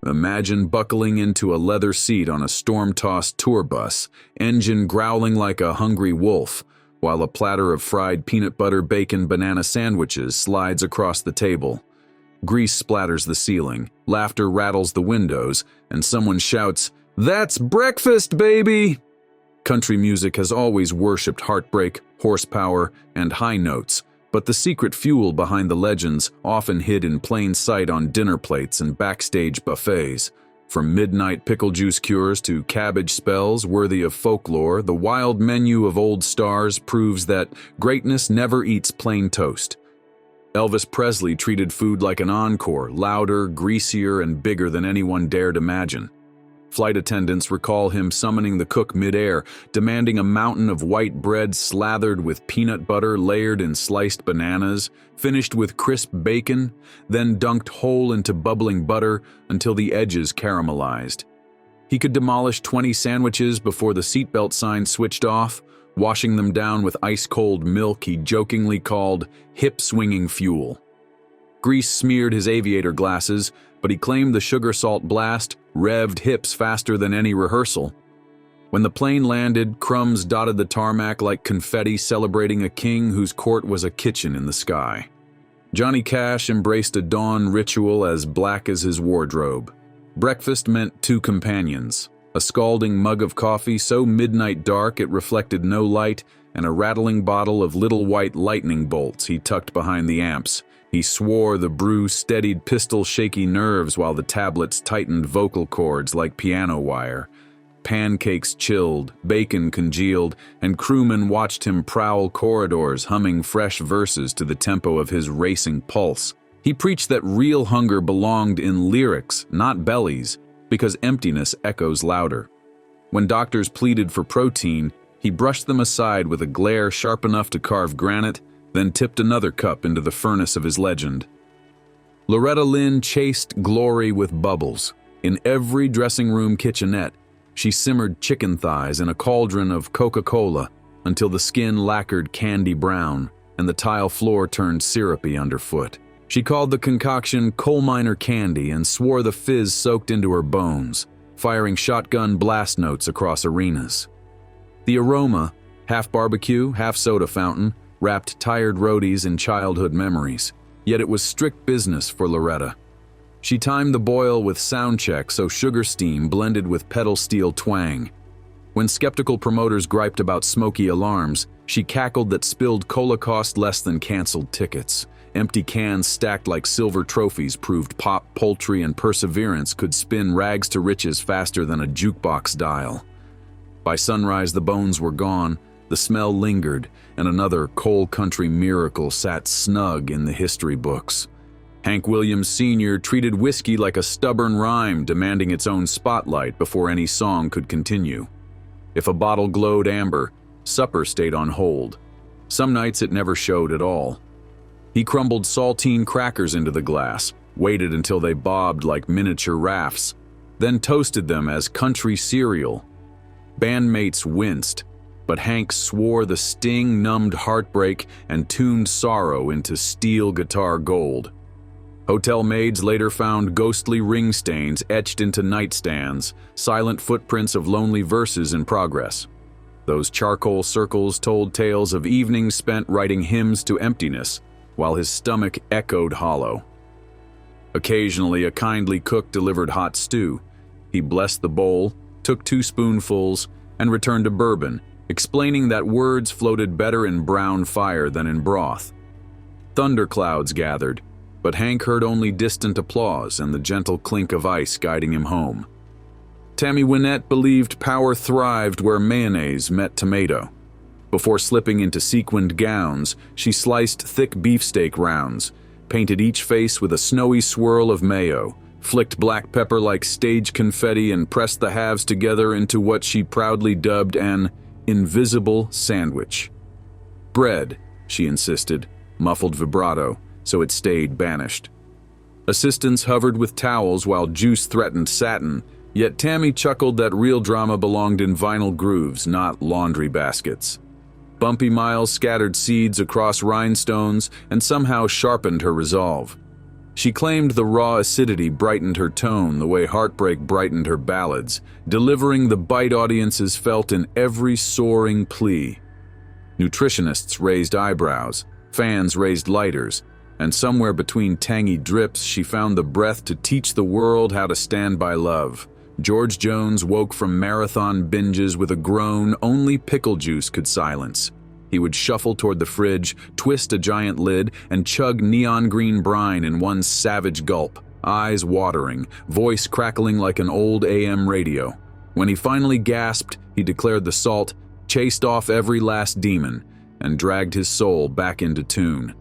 Imagine buckling into a leather seat on a storm-tossed tour bus, engine growling like a hungry wolf, while a platter of fried peanut butter bacon banana sandwiches slides across the table. Grease splatters the ceiling, laughter rattles the windows, and someone shouts, "That's breakfast, baby!" Country music has always worshipped heartbreak, horsepower, and high notes, but the secret fuel behind the legends often hid in plain sight on dinner plates and backstage buffets. From midnight pickle juice cures to cabbage spells worthy of folklore, the wild menu of old stars proves that greatness never eats plain toast. Elvis Presley treated food like an encore, louder, greasier, and bigger than anyone dared imagine. Flight attendants recall him summoning the cook mid-air, demanding a mountain of white bread slathered with peanut butter layered in sliced bananas, finished with crisp bacon, then dunked whole into bubbling butter until the edges caramelized. He could demolish 20 sandwiches before the seatbelt sign switched off, washing them down with ice-cold milk he jokingly called hip-swinging fuel. Grease smeared his aviator glasses, but he claimed the sugar-salt blast revved hips faster than any rehearsal. When the plane landed, crumbs dotted the tarmac like confetti celebrating a king whose court was a kitchen in the sky. Johnny Cash embraced a dawn ritual as black as his wardrobe. Breakfast meant two companions, a scalding mug of coffee so midnight dark it reflected no light, and a rattling bottle of little white lightning bolts he tucked behind the amps. He swore the brew steadied pistol-shaky nerves while the tablets tightened vocal cords like piano wire. Pancakes chilled, bacon congealed, and crewmen watched him prowl corridors humming fresh verses to the tempo of his racing pulse. He preached that real hunger belonged in lyrics, not bellies, because emptiness echoes louder. When doctors pleaded for protein, he brushed them aside with a glare sharp enough to carve granite, then tipped another cup into the furnace of his legend. Loretta Lynn chased glory with bubbles. In every dressing room kitchenette, she simmered chicken thighs in a cauldron of Coca-Cola until the skin lacquered candy brown and the tile floor turned syrupy underfoot. She called the concoction coal miner candy and swore the fizz soaked into her bones, firing shotgun blast notes across arenas. The aroma, half barbecue, half soda fountain, wrapped tired roadies in childhood memories, yet it was strict business for Loretta. She timed the boil with sound check so sugar steam blended with pedal steel twang. When skeptical promoters griped about smoky alarms, she cackled that spilled cola cost less than canceled tickets. Empty cans stacked like silver trophies proved pop, poultry, and perseverance could spin rags to riches faster than a jukebox dial. By sunrise, the bones were gone, the smell lingered, and another coal country miracle sat snug in the history books. Hank Williams Sr. treated whiskey like a stubborn rhyme demanding its own spotlight before any song could continue. If a bottle glowed amber, supper stayed on hold. Some nights it never showed at all. He crumbled saltine crackers into the glass, waited until they bobbed like miniature rafts, then toasted them as country cereal. Bandmates winced, but Hank swore the sting numbed heartbreak and tuned sorrow into steel guitar gold. Hotel maids later found ghostly ring stains etched into nightstands, silent footprints of lonely verses in progress. Those charcoal circles told tales of evenings spent writing hymns to emptiness, while his stomach echoed hollow. Occasionally, a kindly cook delivered hot stew. He blessed the bowl, took 2 spoonfuls, and returned to bourbon, explaining that words floated better in brown fire than in broth. Thunderclouds gathered, but Hank heard only distant applause and the gentle clink of ice guiding him home. Tammy Wynette believed power thrived where mayonnaise met tomato. Before slipping into sequined gowns, she sliced thick beefsteak rounds, painted each face with a snowy swirl of mayo, flicked black pepper like stage confetti, and pressed the halves together into what she proudly dubbed an invisible sandwich. Bread, she insisted, muffled vibrato, so it stayed banished. Assistants hovered with towels while juice threatened satin, yet Tammy chuckled that real drama belonged in vinyl grooves, not laundry baskets. Bumpy miles scattered seeds across rhinestones and somehow sharpened her resolve. She claimed the raw acidity brightened her tone the way heartbreak brightened her ballads, delivering the bite audiences felt in every soaring plea. Nutritionists raised eyebrows, fans raised lighters, and somewhere between tangy drips she found the breath to teach the world how to stand by love. George Jones woke from marathon binges with a groan only pickle-juice could silence. He would shuffle toward the fridge, twist a giant lid, and chug neon green brine in one savage gulp, eyes watering, voice crackling like an old AM radio. When he finally gasped, he declared the salt, chased off every last demon, and dragged his soul back into tune.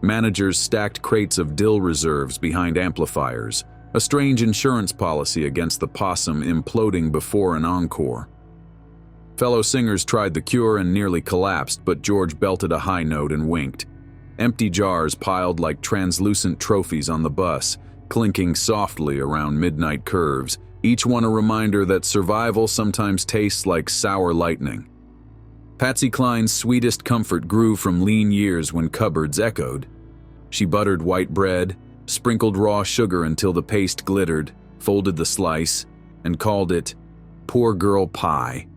Managers stacked crates of dill reserves behind amplifiers, a strange insurance policy against the possum imploding before an encore. Fellow singers tried the cure and nearly collapsed, but George belted a high note and winked. Empty jars piled like translucent trophies on the bus, clinking softly around midnight curves, each one a reminder that survival sometimes tastes like sour lightning. Patsy Klein's sweetest comfort grew from lean years when cupboards echoed. She buttered white bread, sprinkled raw sugar until the paste glittered, folded the slice, and called it poor girl pie.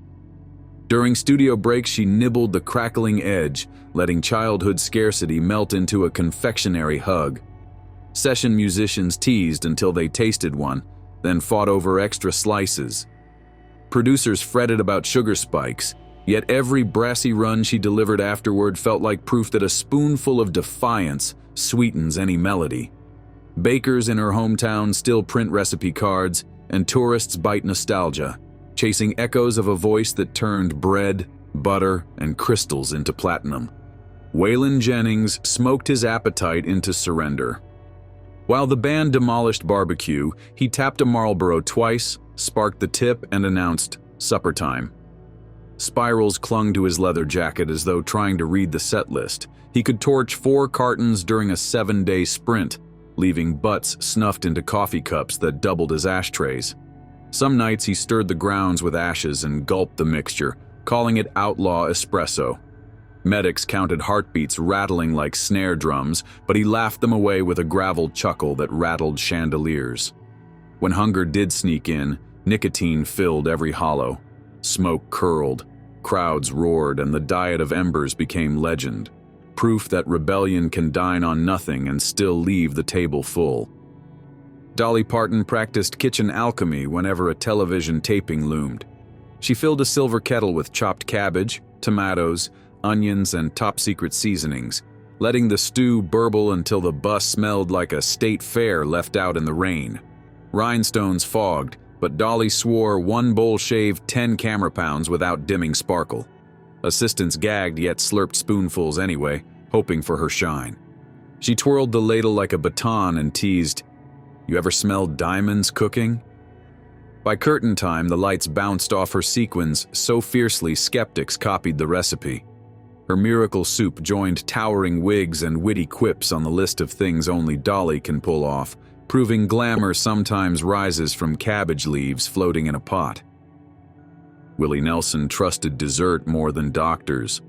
During studio breaks, she nibbled the crackling edge, letting childhood scarcity melt into a confectionery hug. Session musicians teased until they tasted one, then fought over extra slices. Producers fretted about sugar spikes, yet every brassy run she delivered afterward felt like proof that a spoonful of defiance sweetens any melody. Bakers in her hometown still print recipe cards, and tourists bite nostalgia, chasing echoes of a voice that turned bread, butter, and crystals into platinum. Waylon Jennings smoked his appetite into surrender. While the band demolished barbecue, he tapped a Marlboro twice, sparked the tip, and announced, "Supper time." Spirals clung to his leather jacket as though trying to read the set list. He could torch 4 cartons during a 7-day sprint, leaving butts snuffed into coffee cups that doubled as ashtrays. Some nights he stirred the grounds with ashes and gulped the mixture, calling it outlaw espresso. Medics counted heartbeats rattling like snare drums, but he laughed them away with a gravel chuckle that rattled chandeliers. When hunger did sneak in, nicotine filled every hollow. Smoke curled, crowds roared, and the diet of embers became legend. Proof that rebellion can dine on nothing and still leave the table full. Dolly Parton practiced kitchen alchemy whenever a television taping loomed. She filled a silver kettle with chopped cabbage, tomatoes, onions, and top-secret seasonings, letting the stew burble until the bus smelled like a state fair left out in the rain. Rhinestones fogged, but Dolly swore one bowl shaved 10 camera pounds without dimming sparkle. Assistants gagged yet slurped spoonfuls anyway, hoping for her shine. She twirled the ladle like a baton and teased, "You ever smelled diamonds cooking?" By curtain time, the lights bounced off her sequins so fiercely skeptics copied the recipe. Her miracle soup joined towering wigs and witty quips on the list of things only Dolly can pull off, proving glamour sometimes rises from cabbage leaves floating in a pot. Willie Nelson trusted dessert more than doctors.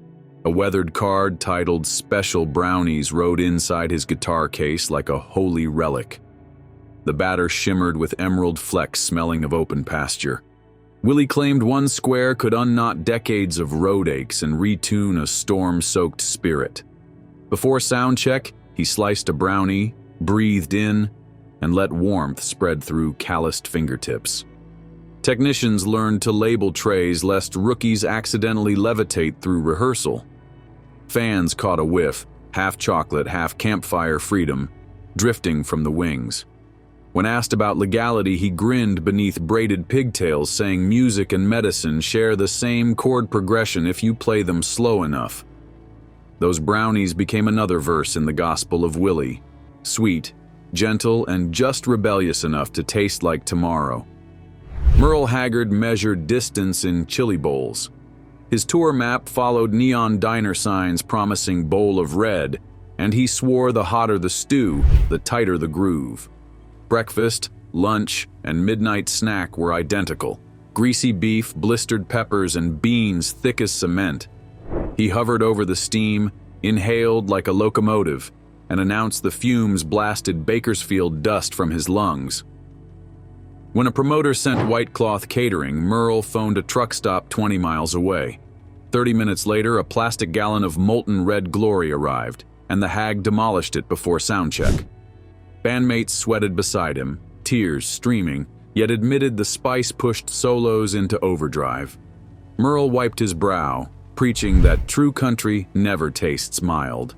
A weathered card titled "Special Brownies" rode inside his guitar case like a holy relic. The batter shimmered with emerald flecks smelling of open pasture. Willie claimed one square could unknot decades of road aches and retune a storm-soaked spirit. Before sound check, he sliced a brownie, breathed in, and let warmth spread through calloused fingertips. Technicians learned to label trays lest rookies accidentally levitate through rehearsal. Fans caught a whiff, half chocolate, half campfire freedom, drifting from the wings. When asked about legality, he grinned beneath braided pigtails, saying music and medicine share the same chord progression if you play them slow enough. Those brownies became another verse in the Gospel of Willie, sweet, gentle, and just rebellious enough to taste like tomorrow. Merle Haggard measured distance in chili bowls. His tour map followed neon diner signs promising bowl of red, and he swore the hotter the stew, the tighter the groove. Breakfast, lunch, and midnight snack were identical. Greasy beef, blistered peppers, and beans thick as cement. He hovered over the steam, inhaled like a locomotive, and announced the fumes blasted Bakersfield dust from his lungs. When a promoter sent white cloth catering, Merle phoned a truck stop 20 miles away. 30 minutes later, a plastic gallon of molten red glory arrived, and the hag demolished it before soundcheck. Bandmates sweated beside him, tears streaming, yet admitted the spice pushed solos into overdrive. Merle wiped his brow, preaching that true country never tastes mild.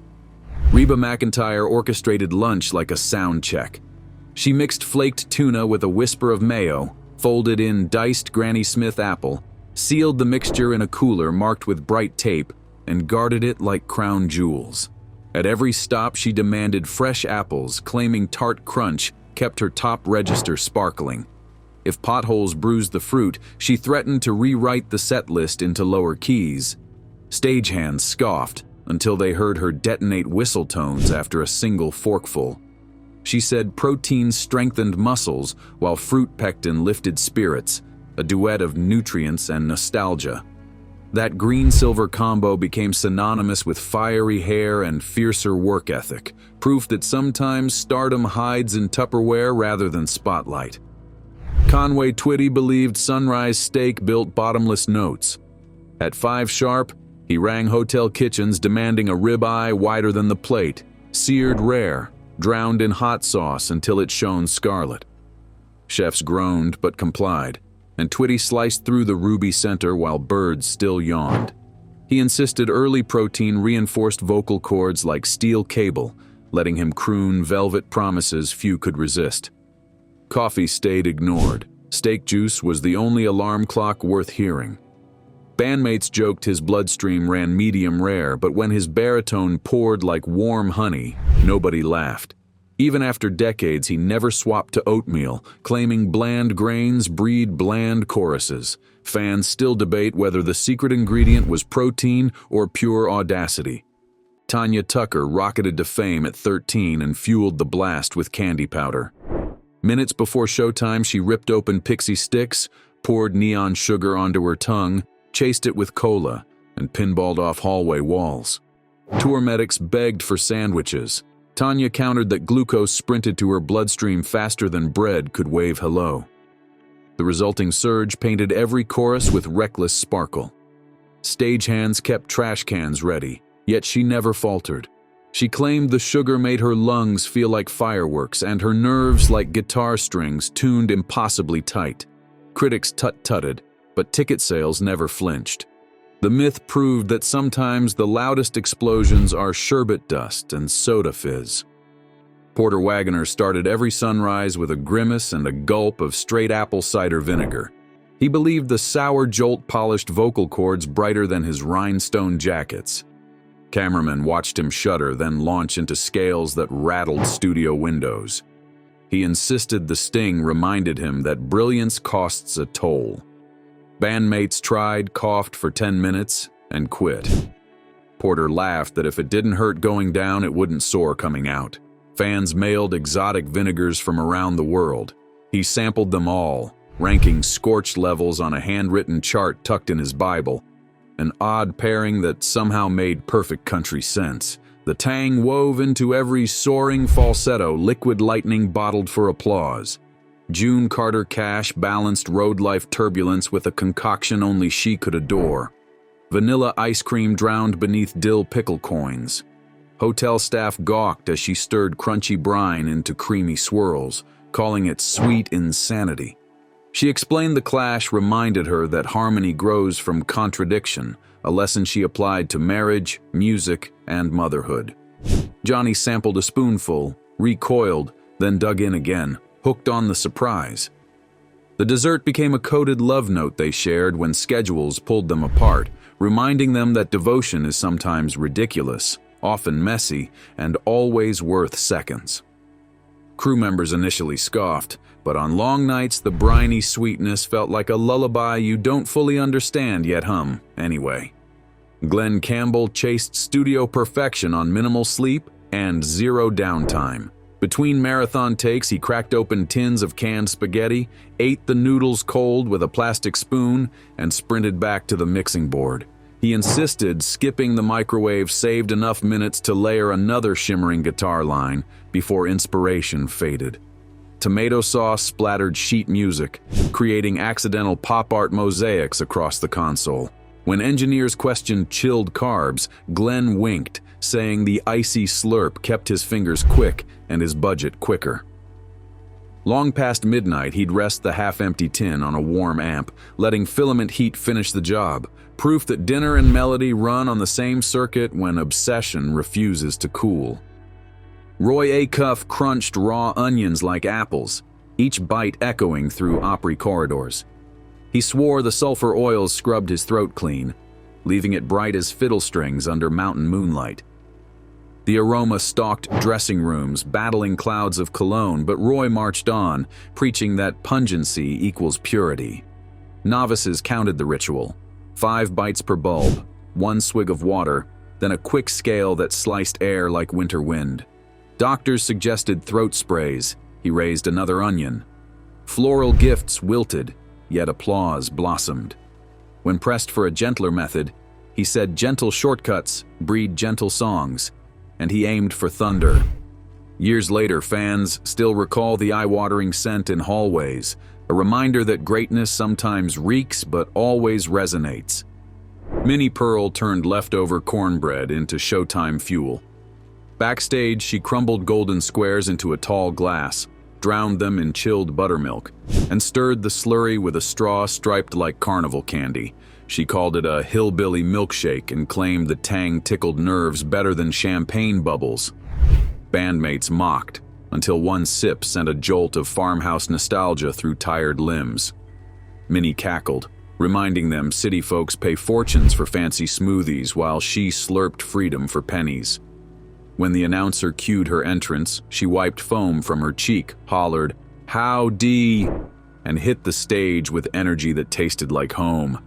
Reba McEntire orchestrated lunch like a sound check. She mixed flaked tuna with a whisper of mayo, folded in diced Granny Smith apple, sealed the mixture in a cooler marked with bright tape, and guarded it like crown jewels. At every stop, she demanded fresh apples, claiming tart crunch kept her top register sparkling. If potholes bruised the fruit, she threatened to rewrite the set list into lower keys. Stagehands scoffed until they heard her detonate whistle tones after a single forkful. She said protein strengthened muscles while fruit pectin lifted spirits, a duet of nutrients and nostalgia. That green-silver combo became synonymous with fiery hair and fiercer work ethic, proof that sometimes stardom hides in Tupperware rather than spotlight. Conway Twitty believed Sunrise Steak built bottomless notes. At 5 sharp, he rang hotel kitchens demanding a ribeye wider than the plate, seared rare, drowned in hot sauce until it shone scarlet. Chefs groaned but complied, and Twitty sliced through the ruby center while birds still yawned. He insisted early protein reinforced vocal cords like steel cable, letting him croon velvet promises few could resist. Coffee stayed ignored. Steak juice was the only alarm clock worth hearing. Bandmates joked his bloodstream ran medium rare, but when his baritone poured like warm honey, nobody laughed. Even after decades, he never swapped to oatmeal, claiming bland grains breed bland choruses. Fans still debate whether the secret ingredient was protein or pure audacity. Tanya Tucker rocketed to fame at 13 and fueled the blast with candy powder. Minutes before showtime, she ripped open Pixie Sticks, poured neon sugar onto her tongue, chased it with cola, and pinballed off hallway walls. Tour medics begged for sandwiches. Tanya countered that glucose sprinted to her bloodstream faster than bread could wave hello. The resulting surge painted every chorus with reckless sparkle. Stagehands kept trash cans ready, yet she never faltered. She claimed the sugar made her lungs feel like fireworks and her nerves like guitar strings tuned impossibly tight. Critics tut-tutted, but ticket sales never flinched. The myth proved that sometimes the loudest explosions are sherbet dust and soda fizz. Porter Wagner started every sunrise with a grimace and a gulp of straight apple cider vinegar. He believed the sour jolt polished vocal cords brighter than his rhinestone jackets. Cameramen watched him shudder, then launch into scales that rattled studio windows. He insisted the sting reminded him that brilliance costs a toll. Bandmates tried, coughed for 10 minutes, and quit. Porter laughed that if it didn't hurt going down, it wouldn't soar coming out. Fans mailed exotic vinegars from around the world. He sampled them all, ranking scorched levels on a handwritten chart tucked in his Bible. An odd pairing that somehow made perfect country sense. The tang wove into every soaring falsetto, liquid lightning bottled for applause. June Carter Cash balanced road life turbulence with a concoction only she could adore. Vanilla ice cream drowned beneath dill pickle coins. Hotel staff gawked as she stirred crunchy brine into creamy swirls, calling it sweet insanity. She explained the clash reminded her that harmony grows from contradiction, a lesson she applied to marriage, music, and motherhood. Johnny sampled a spoonful, recoiled, then dug in again, hooked on the surprise. The dessert became a coded love note they shared when schedules pulled them apart, reminding them that devotion is sometimes ridiculous, often messy, and always worth seconds. Crew members initially scoffed, but on long nights the briny sweetness felt like a lullaby you don't fully understand yet hum anyway. Glenn Campbell chased studio perfection on minimal sleep and zero downtime. Between marathon takes, he cracked open tins of canned spaghetti, ate the noodles cold with a plastic spoon, and sprinted back to the mixing board. He insisted skipping the microwave saved enough minutes to layer another shimmering guitar line before inspiration faded. Tomato sauce splattered sheet music, creating accidental pop art mosaics across the console. When engineers questioned chilled carbs, Glenn winked, saying the icy slurp kept his fingers quick and his budget quicker. Long past midnight, he'd rest the half-empty tin on a warm amp, letting filament heat finish the job, proof that dinner and melody run on the same circuit when obsession refuses to cool. Roy Acuff crunched raw onions like apples, each bite echoing through Opry corridors. He swore the sulfur oils scrubbed his throat clean, leaving it bright as fiddle strings under mountain moonlight. The aroma stalked dressing rooms, battling clouds of cologne, but Roy marched on, preaching that pungency equals purity. Novices counted the ritual: 5 bites per bulb, 1 swig of water, then a quick scale that sliced air like winter wind. Doctors suggested throat sprays. He raised another onion. Floral gifts wilted, yet applause blossomed. When pressed for a gentler method, he said gentle shortcuts breed gentle songs, and he aimed for thunder. Years later, fans still recall the eye-watering scent in hallways, a reminder that greatness sometimes reeks but always resonates. Minnie Pearl turned leftover cornbread into showtime fuel. Backstage, she crumbled golden squares into a tall glass, drowned them in chilled buttermilk, and stirred the slurry with a straw striped like carnival candy. She called it a hillbilly milkshake and claimed the tang tickled nerves better than champagne bubbles. Bandmates mocked, until one sip sent a jolt of farmhouse nostalgia through tired limbs. Minnie cackled, reminding them city folks pay fortunes for fancy smoothies while she slurped freedom for pennies. When the announcer cued her entrance, she wiped foam from her cheek, hollered, "Howdy!" and hit the stage with energy that tasted like home.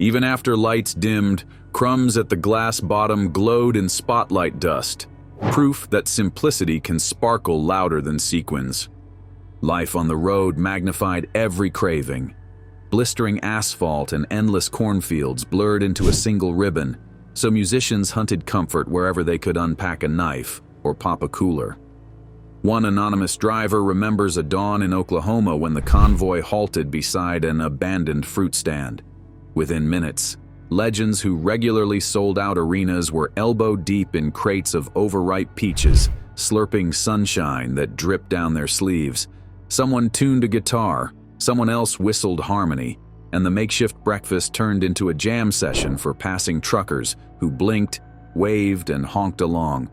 Even after lights dimmed, crumbs at the glass bottom glowed in spotlight dust, proof that simplicity can sparkle louder than sequins. Life on the road magnified every craving. Blistering asphalt and endless cornfields blurred into a single ribbon, so musicians hunted comfort wherever they could unpack a knife or pop a cooler. One anonymous driver remembers a dawn in Oklahoma when the convoy halted beside an abandoned fruit stand. Within minutes, legends who regularly sold out arenas were elbow-deep in crates of overripe peaches, slurping sunshine that dripped down their sleeves. Someone tuned a guitar, someone else whistled harmony, and the makeshift breakfast turned into a jam session for passing truckers who blinked, waved, and honked along.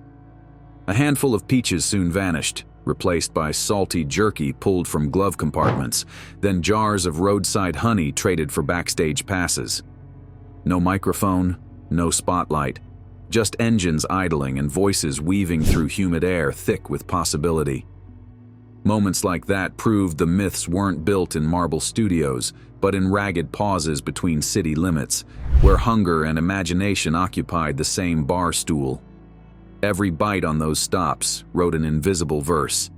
A handful of peaches soon vanished, replaced by salty jerky pulled from glove compartments, then jars of roadside honey traded for backstage passes. No microphone, no spotlight, just engines idling and voices weaving through humid air thick with possibility. Moments like that proved the myths weren't built in marble studios, but in ragged pauses between city limits, where hunger and imagination occupied the same bar stool. Every bite on those stops wrote an invisible verse.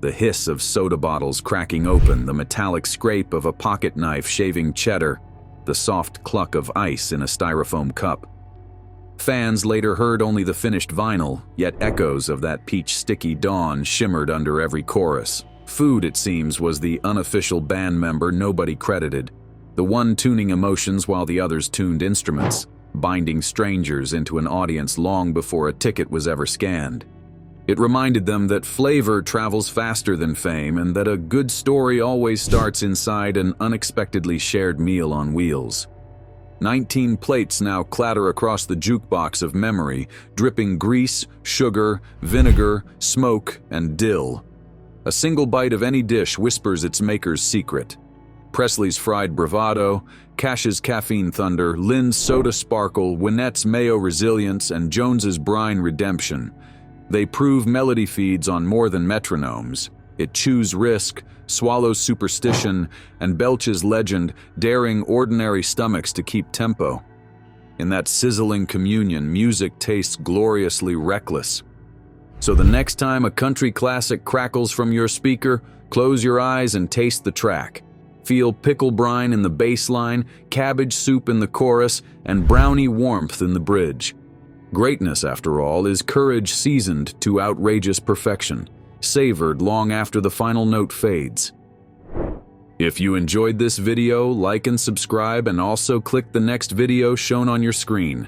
The hiss of soda bottles cracking open, the metallic scrape of a pocket knife shaving cheddar, the soft cluck of ice in a styrofoam cup. Fans later heard only the finished vinyl, yet echoes of that peach sticky dawn shimmered under every chorus. Food, it seems, was the unofficial band member nobody credited, the one tuning emotions while the others tuned instruments, binding strangers into an audience long before a ticket was ever scanned. It reminded them that flavor travels faster than fame and that a good story always starts inside an unexpectedly shared meal on wheels. 19 plates now clatter across the jukebox of memory, dripping grease, sugar, vinegar, smoke, and dill. A single bite of any dish whispers its maker's secret. Presley's fried bravado, Cash's caffeine thunder, Lynn's soda sparkle, Wynette's mayo resilience, and Jones's brine redemption. They prove melody feeds on more than metronomes. It chews risk, swallows superstition, and belches legend, daring ordinary stomachs to keep tempo. In that sizzling communion, music tastes gloriously reckless. So the next time a country classic crackles from your speaker, close your eyes and taste the track. Feel pickle brine in the bass line, cabbage soup in the chorus, and brownie warmth in the bridge. Greatness, after all, is courage seasoned to outrageous perfection, savored long after the final note fades. If you enjoyed this video, like and subscribe, and also click the next video shown on your screen.